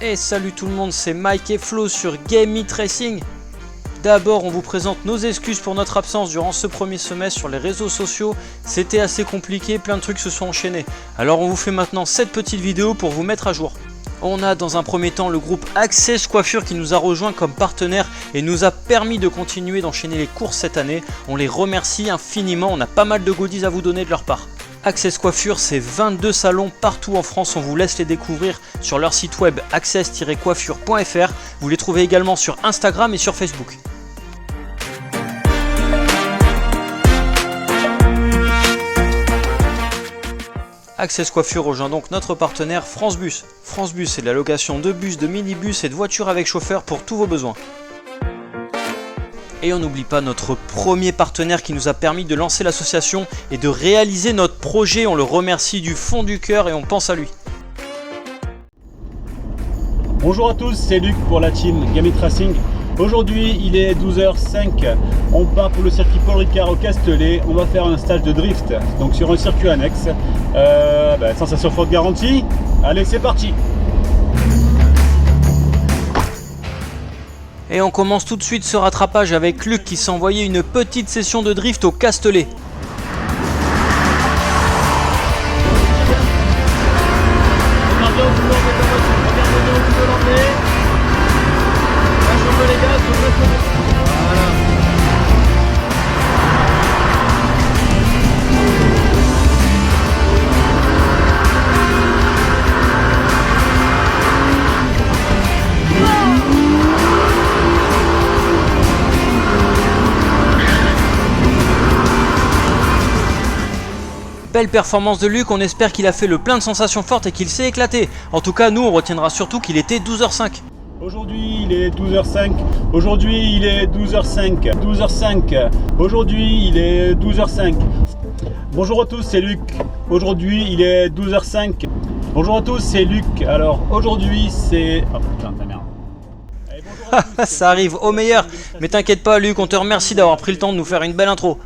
Et salut tout le monde, c'est Mike et Flo sur Game It Racing. D'abord, on vous présente nos excuses pour notre absence durant ce premier semestre sur les réseaux sociaux. C'était assez compliqué, plein de trucs se sont enchaînés. Alors on vous fait maintenant cette petite vidéo pour vous mettre à jour. On a dans un premier temps le groupe Access Coiffure qui nous a rejoint comme partenaire et nous a permis de continuer d'enchaîner les courses cette année. On les remercie infiniment, on a pas mal de goodies à vous donner de leur part. Access Coiffure, c'est 22 salons partout en France, on vous laisse les découvrir sur leur site web access-coiffure.fr. Vous les trouvez également sur Instagram et sur Facebook. Access Coiffure rejoint donc notre partenaire France Bus. France Bus, c'est de la location de bus, de minibus et de voitures avec chauffeur pour tous vos besoins. Et on n'oublie pas notre premier partenaire qui nous a permis de lancer l'association et de réaliser notre projet. On le remercie du fond du cœur et on pense à lui. Bonjour à tous, c'est Luc pour la team Game It Racing. Aujourd'hui il est 12h05, on part pour le circuit Paul Ricard au Castellet. On va faire un stage de drift, donc sur un circuit annexe. Sensation forte garantie. Allez, c'est parti. Et on commence tout de suite ce rattrapage avec Luc qui s'est envoyé une petite session de drift au Castellet. Belle performance de Luc, on espère qu'il a fait le plein de sensations fortes et qu'il s'est éclaté. En tout cas, nous, on retiendra surtout qu'il était 12h05. Aujourd'hui, il est 12h05. Aujourd'hui, il est 12h05. 12h05. Aujourd'hui, il est 12h05. Bonjour à tous, c'est Luc. Aujourd'hui, il est 12h05. Bonjour à tous, c'est Luc. Alors, aujourd'hui, c'est... Oh putain, ta merde. Ça arrive au meilleur. Mais t'inquiète pas, Luc, on te remercie d'avoir pris le temps de nous faire une belle intro.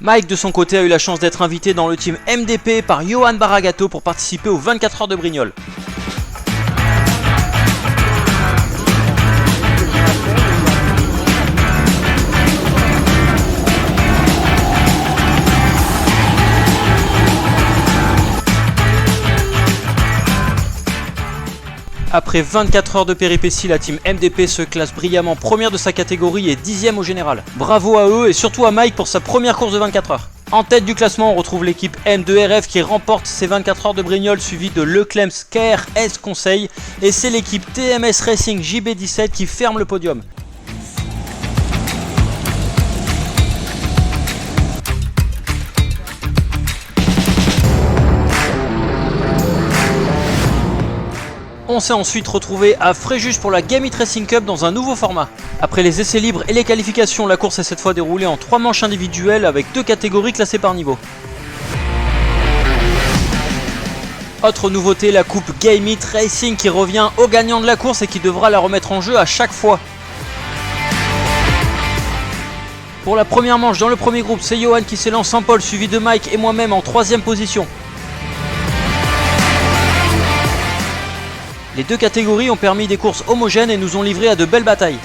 Mike de son côté a eu la chance d'être invité dans le team MDP par Johan Baragato pour participer aux 24 heures de Brignoles. Après 24 heures de péripéties, la team MDP se classe brillamment première de sa catégorie et 10e au général. Bravo à eux et surtout à Mike pour sa première course de 24 heures. En tête du classement, on retrouve l'équipe M2RF qui remporte ses 24 heures de Brignoles suivie de Leclems KRS Conseil et c'est l'équipe TMS Racing JB17 qui ferme le podium. On s'est ensuite retrouvé à Fréjus pour la Game It Racing Cup dans un nouveau format. Après les essais libres et les qualifications, la course est cette fois déroulée en 3 manches individuelles avec 2 catégories classées par niveau. Autre nouveauté, la coupe Game It Racing qui revient au gagnant de la course et qui devra la remettre en jeu à chaque fois. Pour la première manche dans le premier groupe, c'est Johan qui s'élance en pole suivi de Mike et moi-même en 3e position. Les 2 catégories ont permis des courses homogènes et nous ont livré à de belles batailles.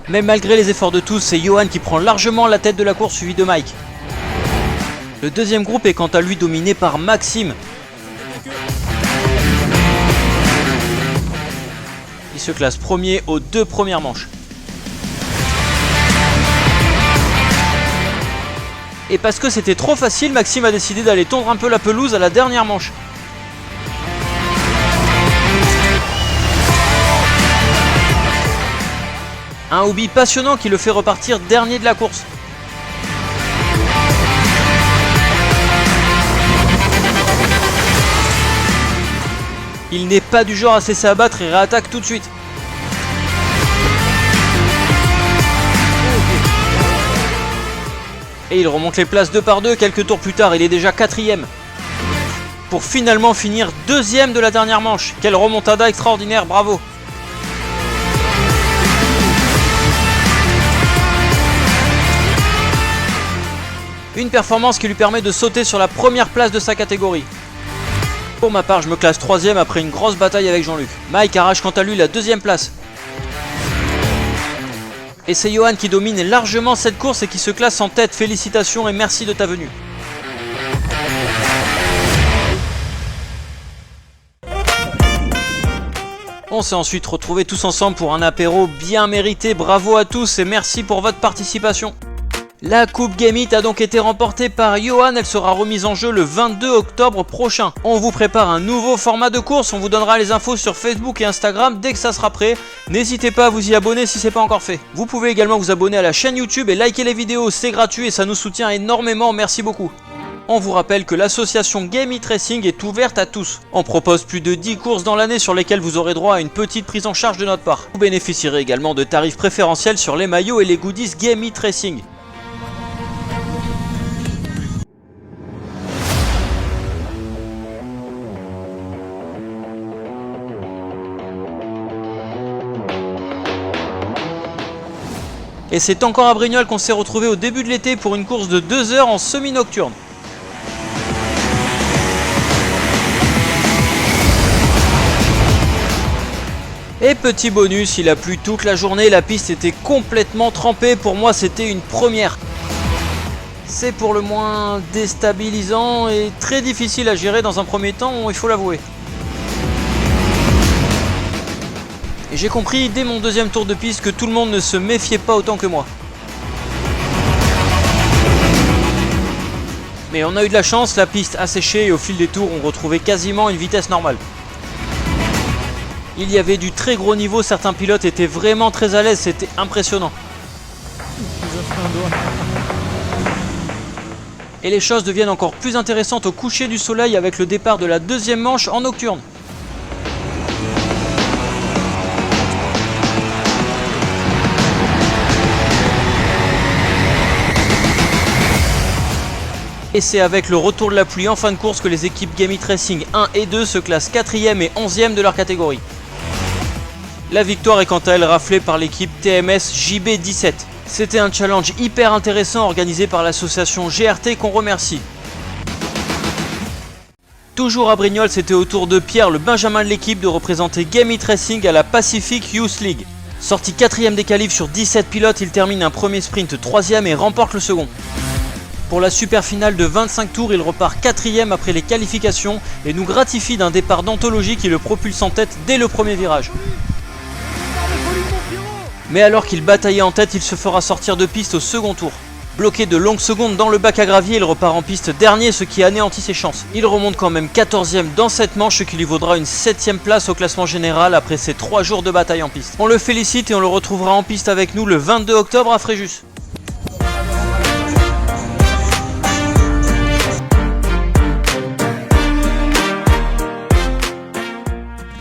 Mais malgré les efforts de tous, c'est Johan qui prend largement la tête de la course suivi de Mike. Le deuxième groupe est quant à lui dominé par Maxime. Il se classe premier aux 2 premières manches. Et parce que c'était trop facile, Maxime a décidé d'aller tondre un peu la pelouse à la dernière manche. Un hobby passionnant qui le fait repartir dernier de la course. Il n'est pas du genre à se laisser abattre et réattaque tout de suite. Et il remonte les places 2 par 2, quelques tours plus tard, il est déjà 4ème. Pour finalement finir 2ème de la dernière manche. Quelle remontada extraordinaire, bravo. Une performance qui lui permet de sauter sur la première place de sa catégorie. Pour ma part, je me classe 3ème après une grosse bataille avec Jean-Luc. Mike arrache quant à lui la 2ème place. Et c'est Johan qui domine largement cette course et qui se classe en tête. Félicitations et merci de ta venue. On s'est ensuite retrouvés tous ensemble pour un apéro bien mérité. Bravo à tous et merci pour votre participation. La Coupe Game It a donc été remportée par Johan, elle sera remise en jeu le 22 octobre prochain. On vous prépare un nouveau format de course, on vous donnera les infos sur Facebook et Instagram dès que ça sera prêt. N'hésitez pas à vous y abonner si c'est pas encore fait. Vous pouvez également vous abonner à la chaîne YouTube et liker les vidéos, c'est gratuit et ça nous soutient énormément, merci beaucoup. On vous rappelle que l'association Game It Racing est ouverte à tous. On propose plus de 10 courses dans l'année sur lesquelles vous aurez droit à une petite prise en charge de notre part. Vous bénéficierez également de tarifs préférentiels sur les maillots et les goodies Game It Racing. Et c'est encore à Brignoles qu'on s'est retrouvé au début de l'été pour une course de 2 heures en semi-nocturne. Et petit bonus, il a plu toute la journée, la piste était complètement trempée, pour moi c'était une première. C'est pour le moins déstabilisant et très difficile à gérer dans un premier temps, il faut l'avouer. Et j'ai compris dès mon 2e tour de piste que tout le monde ne se méfiait pas autant que moi. Mais on a eu de la chance, la piste a séché et au fil des tours on retrouvait quasiment une vitesse normale. Il y avait du très gros niveau, certains pilotes étaient vraiment très à l'aise, c'était impressionnant. Et les choses deviennent encore plus intéressantes au coucher du soleil avec le départ de la 2e manche en nocturne. Et c'est avec le retour de la pluie en fin de course que les équipes Game It Racing 1 et 2 se classent 4e et 11e de leur catégorie. La victoire est quant à elle raflée par l'équipe TMS JB17. C'était un challenge hyper intéressant organisé par l'association GRT qu'on remercie. Toujours à Brignoles, c'était au tour de Pierre, le benjamin de l'équipe, de représenter Game It Racing à la Pacific Youth League. Sorti 4e des qualifs sur 17 pilotes, il termine un premier sprint 3e et remporte le second. Pour la super finale de 25 tours, il repart 4e après les qualifications et nous gratifie d'un départ d'anthologie qui le propulse en tête dès le premier virage. Mais alors qu'il bataillait en tête, il se fera sortir de piste au second tour. Bloqué de longues secondes dans le bac à gravier, il repart en piste dernier, ce qui anéantit ses chances. Il remonte quand même 14e dans cette manche, ce qui lui vaudra une 7e place au classement général après ses 3 jours de bataille en piste. On le félicite et on le retrouvera en piste avec nous le 22 octobre à Fréjus.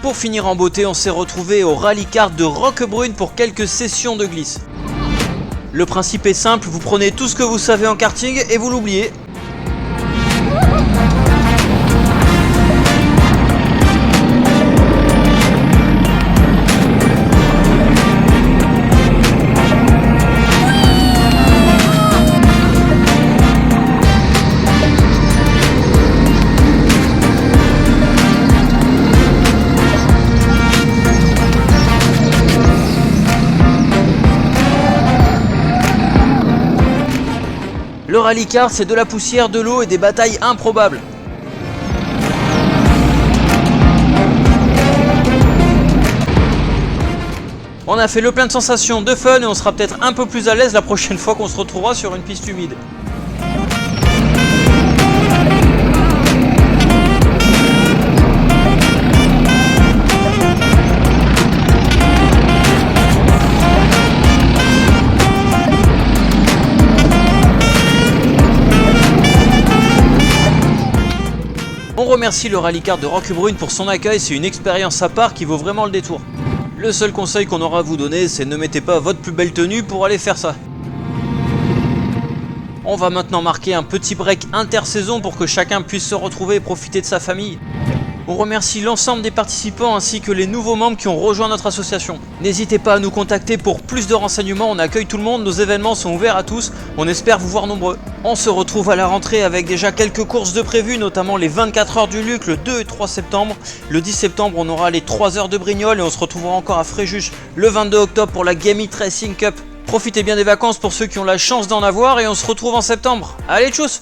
Pour finir en beauté, on s'est retrouvé au rallycar de Roquebrune pour quelques sessions de glisse. Le principe est simple, vous prenez tout ce que vous savez en karting et vous l'oubliez. Le rallycar, c'est de la poussière, de l'eau et des batailles improbables. On a fait le plein de sensations, de fun et on sera peut-être un peu plus à l'aise la prochaine fois qu'on se retrouvera sur une piste humide. On remercie le rallycar de Roquebrune pour son accueil, c'est une expérience à part qui vaut vraiment le détour. Le seul conseil qu'on aura à vous donner, c'est ne mettez pas votre plus belle tenue pour aller faire ça. On va maintenant marquer un petit break intersaison pour que chacun puisse se retrouver et profiter de sa famille. On remercie l'ensemble des participants ainsi que les nouveaux membres qui ont rejoint notre association. N'hésitez pas à nous contacter pour plus de renseignements, on accueille tout le monde, nos événements sont ouverts à tous, on espère vous voir nombreux. On se retrouve à la rentrée avec déjà quelques courses de prévues, notamment les 24 heures du Luc le 2 et 3 septembre. Le 10 septembre, on aura les 3 heures de Brignoles et on se retrouvera encore à Fréjus le 22 octobre pour la Game It Racing Cup. Profitez bien des vacances pour ceux qui ont la chance d'en avoir et on se retrouve en septembre. Allez, tchuss!